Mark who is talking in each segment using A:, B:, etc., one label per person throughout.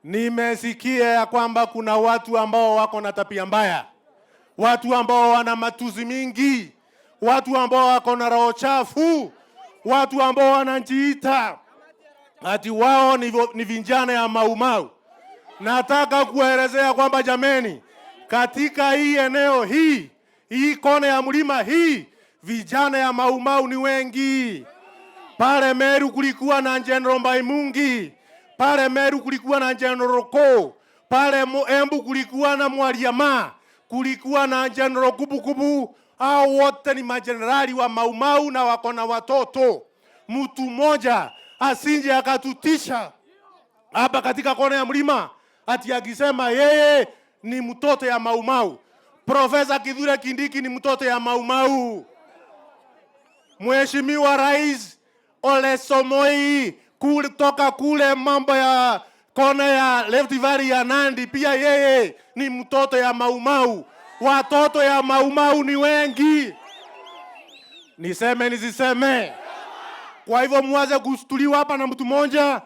A: Nimesikia ya kwamba kuna watu ambao wako na tabia mbaya, watu ambao wana matusi mingi, watu ambao wako na roho chafu, watu ambao wanajiita ati wao ni vijana ya Mau Mau. Nataka kuelezea kwamba jameni, katika hii eneo hii kona ya mlima hii, vijana ya Mau Mau ni wengi. Pale Meru kulikuwa na General Mbaimungi, pale Meru kulikuwa na General Ko, pale Embu kulikuwa na Mwaliama, kulikuwa na General Kubukubu. Hao wote ni majenerali wa Mau Mau na wako na watoto. Mtu mmoja asinje akatutisha hapa katika kona ya mlima ati akisema yeye ni mtoto ya Mau Mau. Profesa Kithure Kindiki ni mtoto ya Mau Mau. Mheshimiwa Rais Ole Somoi kutoka kule mambo ya kona ya Rift Valley ya Nandi, pia yeye ni mtoto ya Mau Mau. Watoto ya Mau Mau ni wengi. Niseme nisiseme? Kwa hivyo muanze kustuliwa hapa na mtu mmoja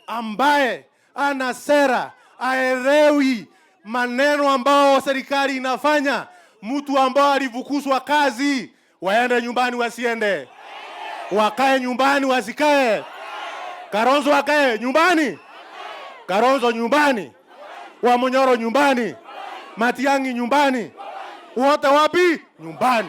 A: ambaye ana sera, aelewi maneno ambao serikali inafanya. Mtu ambao alivukuzwa kazi, waende nyumbani wasiende, wakae nyumbani wasikae. Kalonzo wakae nyumbani, Kalonzo nyumbani, Wamonyoro nyumbani, Matiang'i nyumbani, wote wapi? Nyumbani.